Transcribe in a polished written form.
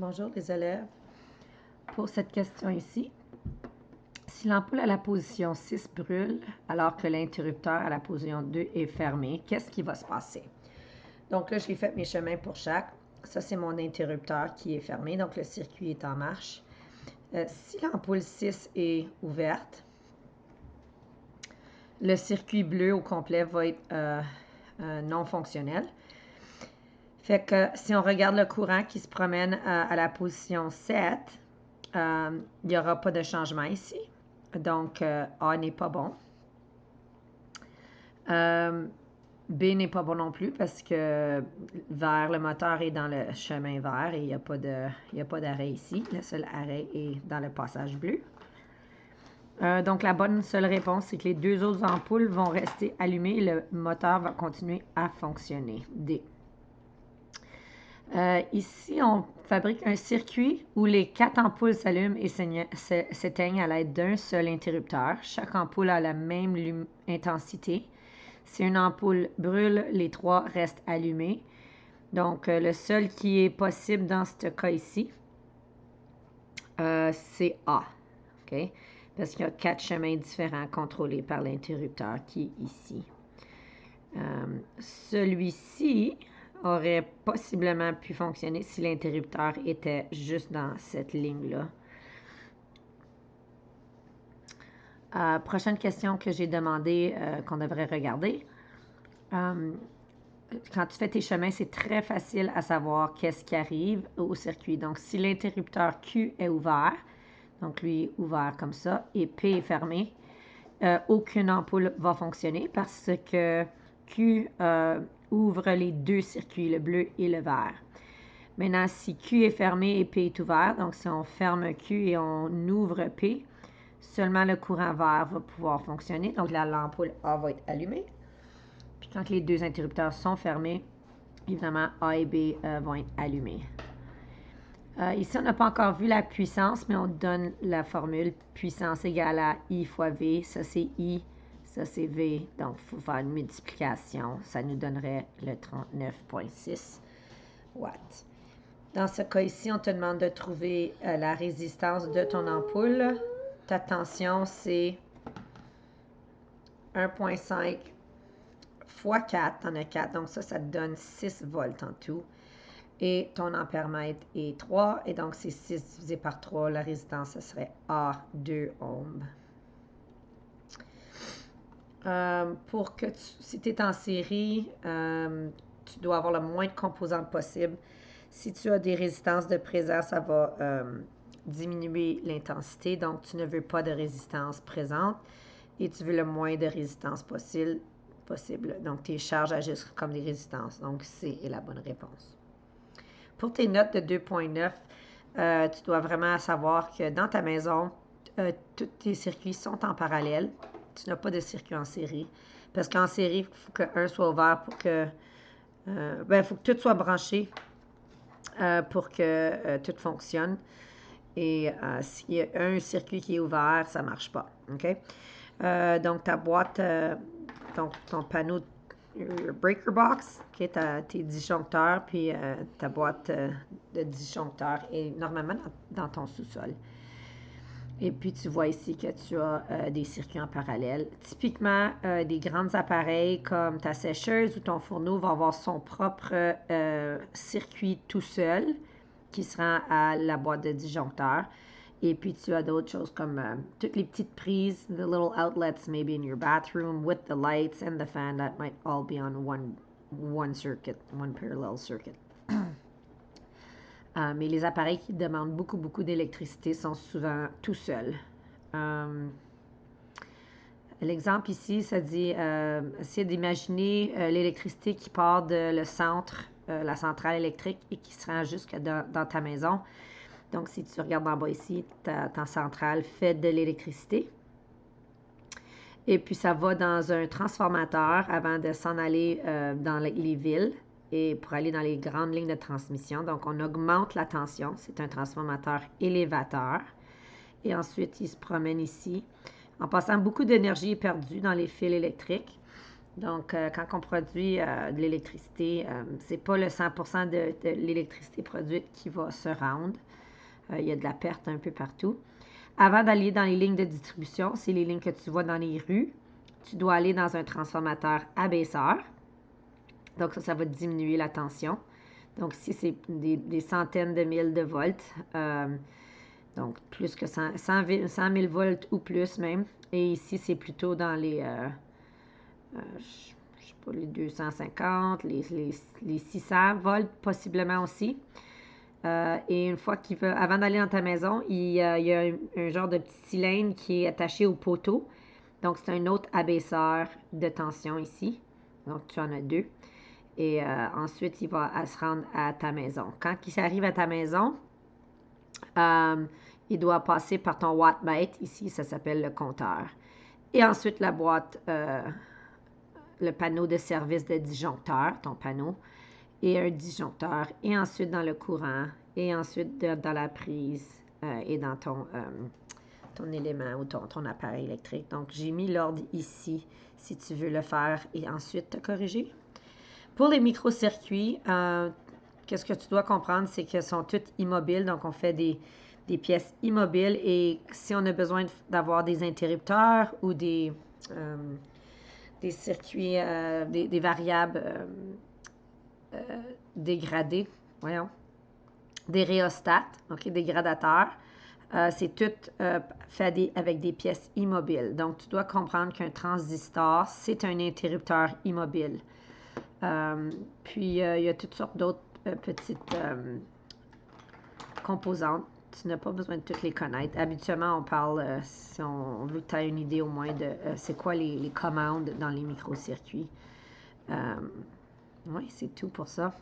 Bonjour les élèves. Pour cette question ici, si l'ampoule à la position 6 brûle alors que l'interrupteur à la position 2 est fermé, qu'est-ce qui va se passer? Donc là, j'ai fait mes chemins pour chaque. Ça, c'est mon interrupteur qui est fermé, donc le circuit est en marche. Si l'ampoule 6 est ouverte, le circuit bleu au complet va être non fonctionnel. Fait que si on regarde le courant qui se promène à la position 7, il n'y aura pas de changement ici. Donc, A n'est pas bon. B n'est pas bon non plus parce que vert, le moteur est dans le chemin vert et il n'y a pas d'arrêt ici. Le seul arrêt est dans le passage bleu. Donc, la bonne seule réponse, c'est que les deux autres ampoules vont rester allumées et le moteur va continuer à fonctionner. D. Ici, on fabrique un circuit où les 4 ampoules s'allument et s'éteignent à l'aide d'un seul interrupteur. Chaque ampoule a la même intensité. Si une ampoule brûle, les 3 restent allumés. Donc, le seul qui est possible dans ce cas ici, c'est A. Okay? Parce qu'il y a 4 chemins différents contrôlés par l'interrupteur qui est ici. Celui-ci aurait possiblement pu fonctionner si l'interrupteur était juste dans cette ligne-là. Prochaine question que j'ai demandé qu'on devrait regarder. Quand tu fais tes chemins, c'est très facile à savoir qu'est-ce qui arrive au circuit. Donc, si l'interrupteur Q est ouvert, donc lui est ouvert comme ça, et P est fermé, aucune ampoule va fonctionner parce que Q ouvre les deux circuits, le bleu et le vert. Maintenant, si Q est fermé et P est ouvert, donc si on ferme Q et on ouvre P, seulement le courant vert va pouvoir fonctionner. Donc l'ampoule A va être allumée. Puis quand les deux interrupteurs sont fermés, évidemment, A et B vont être allumés. Ici, on n'a pas encore vu la puissance, mais on donne la formule puissance égale à I fois V. Ça, c'est I, ça, c'est V. Donc, il faut faire une multiplication. Ça nous donnerait le 39,6 watts. Dans ce cas ici, on te demande de trouver la résistance de ton ampoule. Ta tension, c'est 1,5 fois 4. Tu en as 4, donc ça te donne 6 volts en tout. Et ton ampèremètre est 3, et donc c'est 6 divisé par 3. La résistance, ce serait A, 2 ohms. Pour que si tu es en série, tu dois avoir le moins de composantes possible. Si tu as des résistances de présent, ça va diminuer l'intensité. Donc, tu ne veux pas de résistance présente et tu veux le moins de résistance possible. Donc, tes charges agissent comme des résistances. Donc, C est la bonne réponse. Pour tes notes de 2,9, tu dois vraiment savoir que dans ta maison, tous tes circuits sont en parallèle. Tu n'as pas de circuit en série. Parce qu'en série, il faut qu'un soit ouvert pour que... il faut que tout soit branché pour que tout fonctionne. Et s'il y a un circuit qui est ouvert, ça ne marche pas. OK? Donc, ta boîte, ton panneau breaker box, okay, tes disjoncteurs, puis ta boîte de disjoncteurs est normalement dans ton sous-sol. Et puis, tu vois ici que tu as des circuits en parallèle. Typiquement, des grands appareils comme ta sécheuse ou ton fourneau vont avoir son propre circuit tout seul qui se rend à la boîte de disjoncteurs. Et puis, tu as d'autres choses comme toutes les petites prises, the little outlets maybe in your bathroom with the lights and the fan that might all be on one circuit, one parallel circuit. Mais les appareils qui demandent beaucoup d'électricité sont souvent tout seuls. L'exemple ici, ça dit, essayez d'imaginer l'électricité qui part de le centre, la centrale électrique, et qui se rend jusque dans ta maison. Donc, si tu regardes en bas ici, ta centrale fait de l'électricité. Et puis, ça va dans un transformateur avant de s'en aller dans les villes et pour aller dans les grandes lignes de transmission. Donc, on augmente la tension. C'est un transformateur élévateur. Et ensuite, il se promène ici. En passant, beaucoup d'énergie est perdue dans les fils électriques. Donc, quand on produit de l'électricité, c'est pas le 100% de l'électricité produite qui va se rendre. Il y a de la perte un peu partout. Avant d'aller dans les lignes de distribution, c'est les lignes que tu vois dans les rues, tu dois aller dans un transformateur abaisseur. Donc, ça va diminuer la tension. Donc, ici, c'est des centaines de milles de volts. Donc, plus que 100 000 volts ou plus même. Et ici, c'est plutôt dans les, je sais pas, les 250, les 600 volts possiblement aussi. Et une fois qu'il veut, avant d'aller dans ta maison, il y a un genre de petit cylindre qui est attaché au poteau. Donc, c'est un autre abaisseur de tension ici. Donc, tu en as deux. Et ensuite, il va se rendre à ta maison. Quand il arrive à ta maison, il doit passer par ton wattmètre. Ici, ça s'appelle le compteur. Et ensuite, la boîte, le panneau de service de disjoncteur, ton panneau, et un disjoncteur. Et ensuite, dans le courant. Et ensuite, dans la prise et dans ton élément ou ton appareil électrique. Donc, j'ai mis l'ordre ici si tu veux le faire et ensuite te corriger. Pour les microcircuits, qu'est-ce que tu dois comprendre, c'est qu'ils sont tous immobiles. Donc, on fait des pièces immobiles et si on a besoin d'avoir des interrupteurs ou des circuits, des variables dégradées, voyons, des rhéostats, okay, des gradateurs, c'est tout fait avec des pièces immobiles. Donc, tu dois comprendre qu'un transistor, c'est un interrupteur immobile. Puis, il y a toutes sortes d'autres petites composantes. Tu n'as pas besoin de toutes les connaître. Habituellement, on parle, si on veut que tu aies une idée au moins de c'est quoi les commandes dans les microcircuits. Oui, c'est tout pour ça.